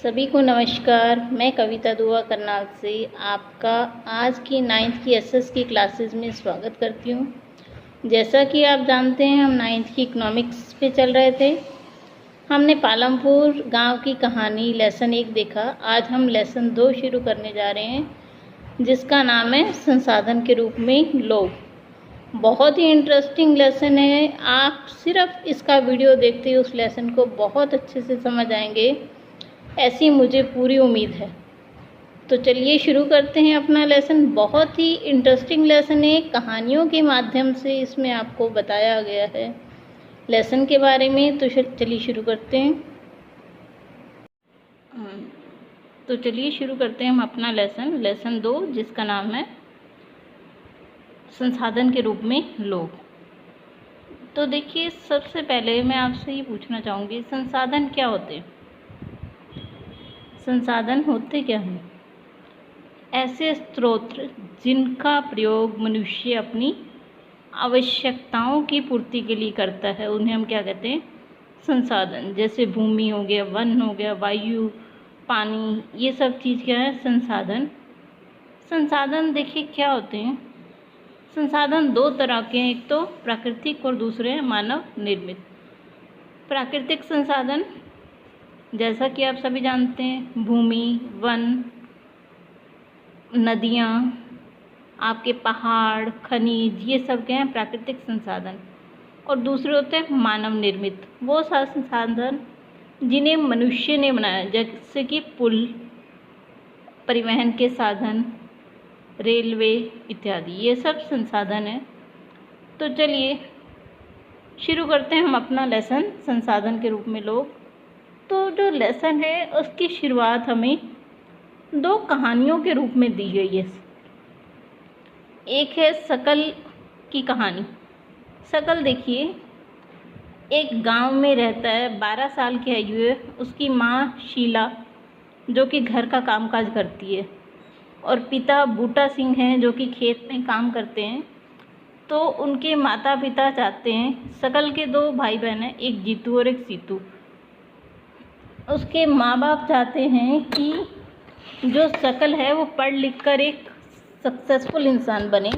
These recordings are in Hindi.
सभी को नमस्कार। मैं कविता दुआ करनाल से आपका आज की 9th की एसएस की क्लासेस में स्वागत करती हूँ। जैसा कि आप जानते हैं, हम 9th की इकोनॉमिक्स पे चल रहे थे। हमने पालमपुर गांव की कहानी लेसन 1 देखा। आज हम लेसन 2 शुरू करने जा रहे हैं, जिसका नाम है संसाधन के रूप में लोग। बहुत ही इंटरेस्टिंग लेसन है। आप सिर्फ इसका वीडियो देखते ही उस लेसन को बहुत अच्छे से समझ आएंगे, ऐसी मुझे पूरी उम्मीद है। तो चलिए शुरू करते हैं अपना लेसन। बहुत ही इंटरेस्टिंग लेसन है। कहानियों के माध्यम से इसमें आपको बताया गया है लेसन के बारे में। तो चलिए शुरू करते हैं। हम अपना लेसन 2, जिसका नाम है संसाधन के रूप में लोग। तो देखिए, सबसे पहले मैं आपसे ये पूछना चाहूँगी, संसाधन क्या होते हैं? संसाधन होते क्या हैं? ऐसे स्रोत जिनका प्रयोग मनुष्य अपनी आवश्यकताओं की पूर्ति के लिए करता है, उन्हें हम क्या कहते हैं? संसाधन। जैसे भूमि हो गया, वन हो गया, वायु, पानी, ये सब चीज़ क्या है? संसाधन। संसाधन देखिए क्या होते हैं। संसाधन 2 तरह के हैं, एक तो प्राकृतिक और दूसरे हैं मानव निर्मित। प्राकृतिक संसाधन जैसा कि आप सभी जानते हैं, भूमि, वन, नदियाँ, आपके पहाड़, खनिज, ये सब क्या हैं? प्राकृतिक संसाधन। और दूसरे होते हैं मानव निर्मित, वो सारे संसाधन जिन्हें मनुष्य ने बनाया, जैसे कि पुल, परिवहन के साधन, रेलवे इत्यादि, ये सब संसाधन है। तो चलिए शुरू करते हैं हम अपना लेसन संसाधन के रूप में लोग। तो जो लेसन है उसकी शुरुआत हमें 2 कहानियों के रूप में दी गई है। एक है शकल की कहानी। शकल देखिए, एक गांव में रहता है, 12 साल की आयु है। उसकी माँ शीला, जो कि घर का कामकाज करती है, और पिता बूटा सिंह हैं, जो कि खेत में काम करते हैं। तो उनके माता पिता चाहते हैं, शकल के 2 भाई बहन हैं, एक जीतू और एक सीतू। उसके माँ बाप चाहते हैं कि जो शकल है वो पढ़ लिख कर एक सक्सेसफुल इंसान बने,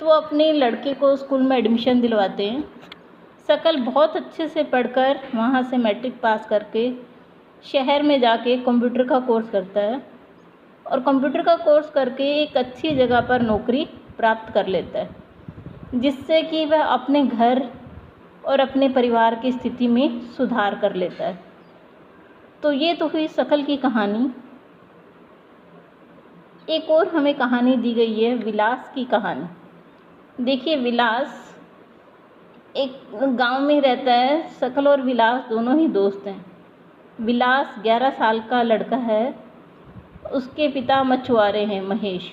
तो वो अपने लड़के को स्कूल में एडमिशन दिलवाते हैं। शकल बहुत अच्छे से पढ़कर वहाँ से मैट्रिक पास करके शहर में जाके कंप्यूटर का कोर्स करता है, और कंप्यूटर का कोर्स करके एक अच्छी जगह पर नौकरी प्राप्त कर लेता है, जिससे कि वह अपने घर और अपने परिवार की स्थिति में सुधार कर लेता है। तो ये तो हुई शकल की कहानी। एक और हमें कहानी दी गई है विलास की कहानी। देखिए, विलास एक गांव में रहता है। शकल और विलास दोनों ही दोस्त हैं। विलास 11 साल का लड़का है। उसके पिता मछुआरे हैं, महेश।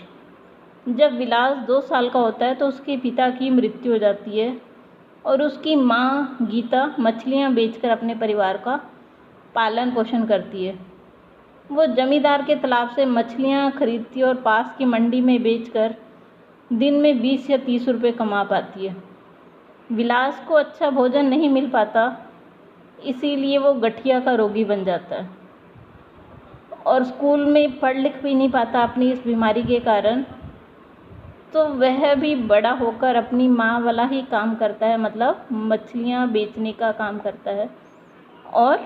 जब विलास 2 साल का होता है तो उसके पिता की मृत्यु हो जाती है, और उसकी माँ गीता मछलियाँ बेचकर अपने परिवार का पालन पोषण करती है। वो जमींदार के तालाब से मछलियाँ खरीदती है और पास की मंडी में बेचकर दिन में 20 या 30 रुपये कमा पाती है। विलास को अच्छा भोजन नहीं मिल पाता, इसीलिए वो गठिया का रोगी बन जाता है, और स्कूल में पढ़ लिख भी नहीं पाता अपनी इस बीमारी के कारण। तो वह भी बड़ा होकर अपनी माँ वाला ही काम करता है, मतलब मछलियाँ बेचने का काम करता है, और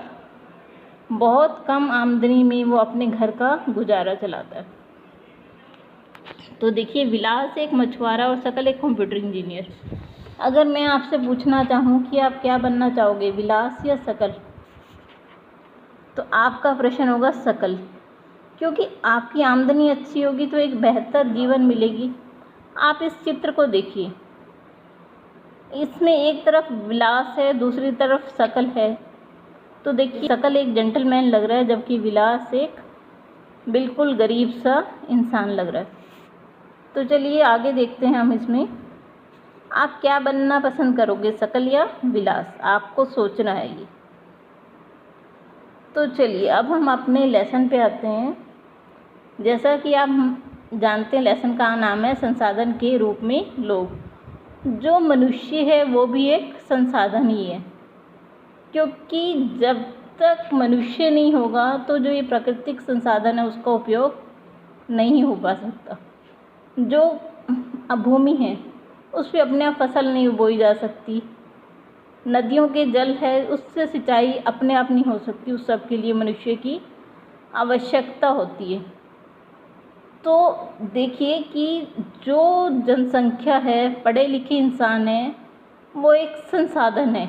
बहुत कम आमदनी में वो अपने घर का गुजारा चलाता है। तो देखिए, विलास एक मछुआरा और शकल एक कंप्यूटर इंजीनियर। अगर मैं आपसे पूछना चाहूँ कि आप क्या बनना चाहोगे, विलास या शकल, तो आपका प्रश्न होगा शकल, क्योंकि आपकी आमदनी अच्छी होगी तो एक बेहतर जीवन मिलेगी। आप इस चित्र को देखिए, इसमें एक तरफ विलास है, दूसरी तरफ शकल है। तो देखिए, शकल एक जेंटलमैन लग रहा है, जबकि विलास एक बिल्कुल गरीब सा इंसान लग रहा है। तो चलिए आगे देखते हैं हम इसमें। आप क्या बनना पसंद करोगे, शकल या विलास? आपको सोचना है ये। तो चलिए अब हम अपने लेसन पे आते हैं। जैसा कि आप जानते हैं, लेसन का नाम है संसाधन के रूप में लोग। जो मनुष्य है वो भी एक संसाधन ही है, क्योंकि जब तक मनुष्य नहीं होगा तो जो ये प्राकृतिक संसाधन है उसका उपयोग नहीं हो पा सकता। जो अब भूमि है उस पे अपने आप फसल नहीं बोई जा सकती, नदियों के जल है उससे सिंचाई अपने आप नहीं हो सकती, उस सब के लिए मनुष्य की आवश्यकता होती है। तो देखिए कि जो जनसंख्या है, पढ़े लिखे इंसान है, वो एक संसाधन है।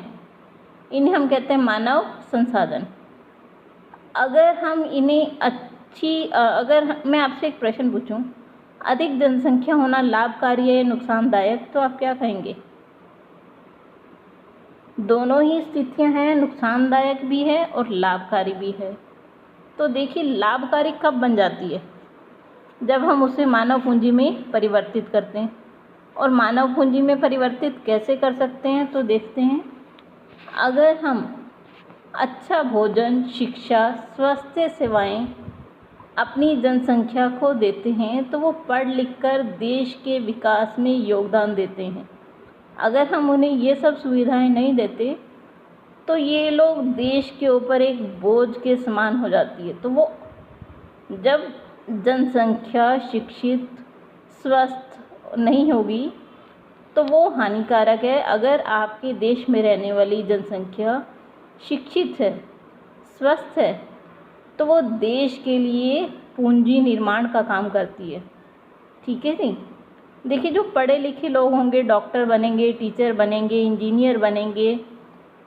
इन्हें हम कहते हैं मानव संसाधन। अगर हम इन्हें अगर मैं आपसे एक प्रश्न पूछूं, अधिक जनसंख्या होना लाभकारी है या नुकसानदायक, तो आप क्या कहेंगे? दोनों ही स्थितियां हैं, नुकसानदायक भी है और लाभकारी भी है। तो देखिए लाभकारी कब बन जाती है? जब हम उसे मानव पूंजी में परिवर्तित करते हैं। और मानव पूंजी में परिवर्तित कैसे कर सकते हैं, तो देखते हैं। अगर हम अच्छा भोजन, शिक्षा, स्वास्थ्य सेवाएं अपनी जनसंख्या को देते हैं तो वो पढ़ लिख कर देश के विकास में योगदान देते हैं। अगर हम उन्हें ये सब सुविधाएं नहीं देते तो ये लोग देश के ऊपर एक बोझ के समान हो जाती है। तो वो जब जनसंख्या शिक्षित, स्वस्थ नहीं होगी तो वो हानिकारक है। अगर आपके देश में रहने वाली जनसंख्या शिक्षित है, स्वस्थ है, तो वो देश के लिए पूंजी निर्माण का काम करती है। ठीक है जी। देखिए जो पढ़े लिखे लोग होंगे, डॉक्टर बनेंगे, टीचर बनेंगे, इंजीनियर बनेंगे,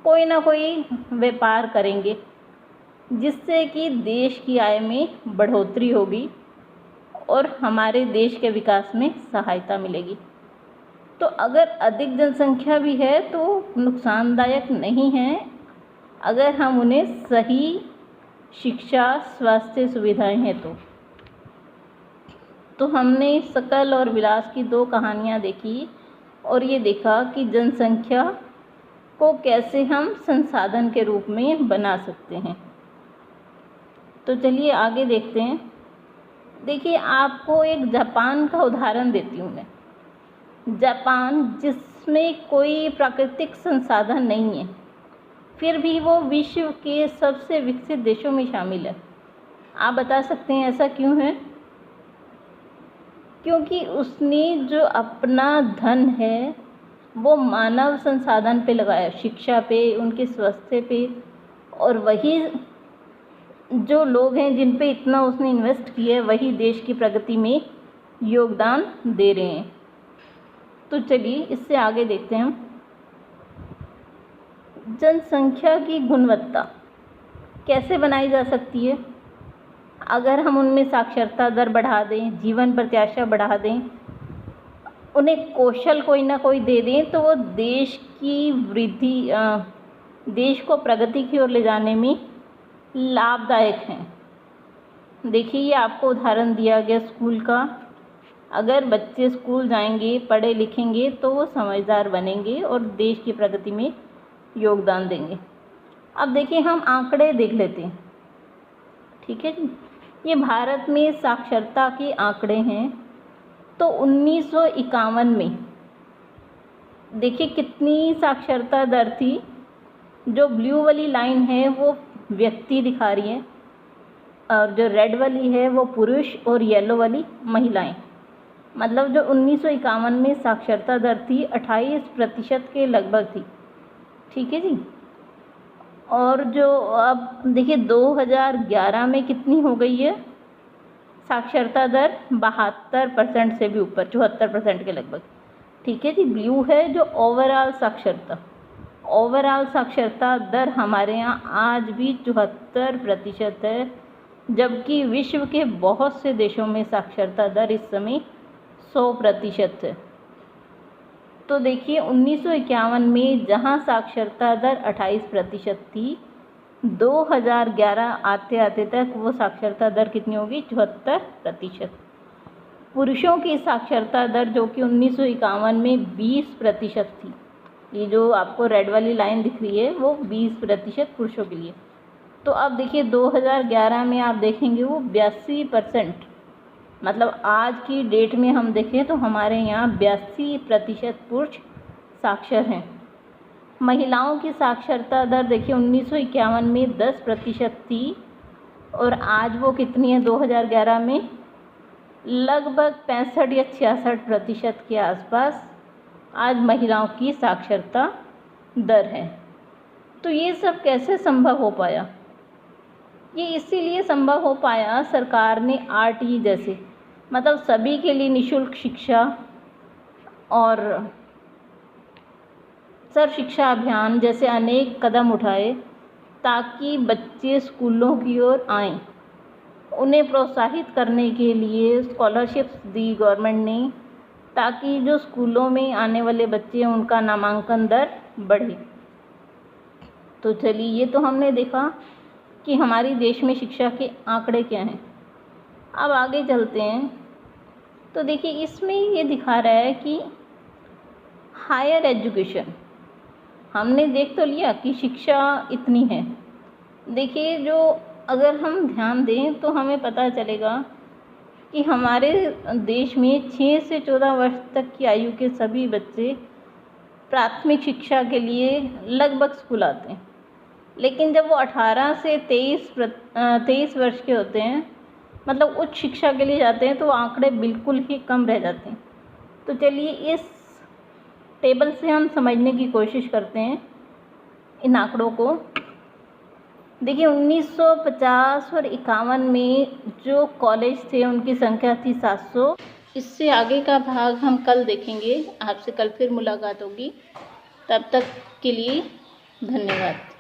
कोई ना कोई व्यापार करेंगे जिससे कि देश की आय में बढ़ोतरी होगी और हमारे देश के विकास में सहायता मिलेगी। तो अगर अधिक जनसंख्या भी है तो नुकसानदायक नहीं है, अगर हम उन्हें सही शिक्षा, स्वास्थ्य सुविधाएं हैं तो हमने सकल और विलास की 2 कहानियाँ देखी और ये देखा कि जनसंख्या को कैसे हम संसाधन के रूप में बना सकते हैं। तो चलिए आगे देखते हैं। देखिए आपको एक जापान का उदाहरण देती हूँ मैं। जापान जिसमें कोई प्राकृतिक संसाधन नहीं है, फिर भी वो विश्व के सबसे विकसित देशों में शामिल है। आप बता सकते हैं ऐसा क्यों है? क्योंकि उसने जो अपना धन है वो मानव संसाधन पे लगाया, शिक्षा पे, उनके स्वास्थ्य पे, और वही जो लोग हैं जिन पे इतना उसने इन्वेस्ट किया है वही देश की प्रगति में योगदान दे रहे हैं। तो चलिए इससे आगे देखते हैं हम। जनसंख्या की गुणवत्ता कैसे बनाई जा सकती है? अगर हम उनमें साक्षरता दर बढ़ा दें, जीवन प्रत्याशा बढ़ा दें, उन्हें कौशल कोई ना कोई दे दें तो वो देश की वृद्धि, देश को प्रगति की ओर ले जाने में लाभदायक हैं। देखिए ये आपको उदाहरण दिया गया स्कूल का। अगर बच्चे स्कूल जाएंगे, पढ़े लिखेंगे तो वो समझदार बनेंगे और देश की प्रगति में योगदान देंगे। अब देखिए हम आंकड़े देख लेते हैं। ठीक है जी। ये भारत में साक्षरता के आंकड़े हैं। तो 1951 में देखिए कितनी साक्षरता दर थी। जो ब्लू वाली लाइन है वो व्यक्ति दिखा रही है और जो रेड वाली है वो पुरुष और येलो वाली महिलाएं। मतलब जो 1951 में साक्षरता दर थी 28% के लगभग थी। ठीक है जी। और जो अब देखिए 2011 में कितनी हो गई है साक्षरता दर? 72% से भी ऊपर, 74% के लगभग। ठीक है जी। ब्लू है जो ओवरऑल साक्षरता दर हमारे यहाँ आज भी 74% है, जबकि विश्व के बहुत से देशों में साक्षरता दर इस समय 100% है। तो देखिए 1951 में जहाँ साक्षरता दर 28% थी, 2011 आते आते तक वो साक्षरता दर कितनी होगी? 74%। पुरुषों की साक्षरता दर जो कि 1951 में 20% थी। ये जो आपको रेड वाली लाइन दिख रही है वो 20% पुरुषों के लिए। तो अब देखिए 2011 में आप देखेंगे वो 82%। मतलब आज की डेट में हम देखें तो हमारे यहाँ 82% पुरुष साक्षर हैं। महिलाओं की साक्षरता दर देखिए 1951 में 10% थी और आज वो कितनी है 2011 में? लगभग 65 या 66% के आसपास आज महिलाओं की साक्षरता दर है। तो ये सब कैसे संभव हो पाया? ये इसीलिए संभव हो पाया, सरकार ने RTE जैसे मतलब सभी के लिए निःशुल्क शिक्षा और सर्व शिक्षा अभियान जैसे अनेक कदम उठाए ताकि बच्चे स्कूलों की ओर आएं। उन्हें प्रोत्साहित करने के लिए स्कॉलरशिप्स दी गवर्नमेंट ने ताकि जो स्कूलों में आने वाले बच्चे हैं उनका नामांकन दर बढ़े। तो चलिए, ये तो हमने देखा कि हमारी देश में शिक्षा के आंकड़े क्या हैं। अब आगे चलते हैं। तो देखिए, इसमें ये दिखा रहा है कि हायर एजुकेशन हमने देख तो लिया कि शिक्षा इतनी है। देखिए, जो अगर हम ध्यान दें तो हमें पता चलेगा कि हमारे देश में 6 से 14 वर्ष तक की आयु के सभी बच्चे प्राथमिक शिक्षा के लिए लगभग स्कूल आते हैं, लेकिन जब वो 18 से 23 वर्ष के होते हैं, मतलब उच्च शिक्षा के लिए जाते हैं, तो आंकड़े बिल्कुल ही कम रह जाते हैं। तो चलिए, इस टेबल से हम समझने की कोशिश करते हैं इन आंकड़ों को। देखिए, 1950 और 51 में जो कॉलेज थे उनकी संख्या थी 700। इससे आगे का भाग हम कल देखेंगे। आपसे कल फिर मुलाकात होगी। तब तक के लिए धन्यवाद।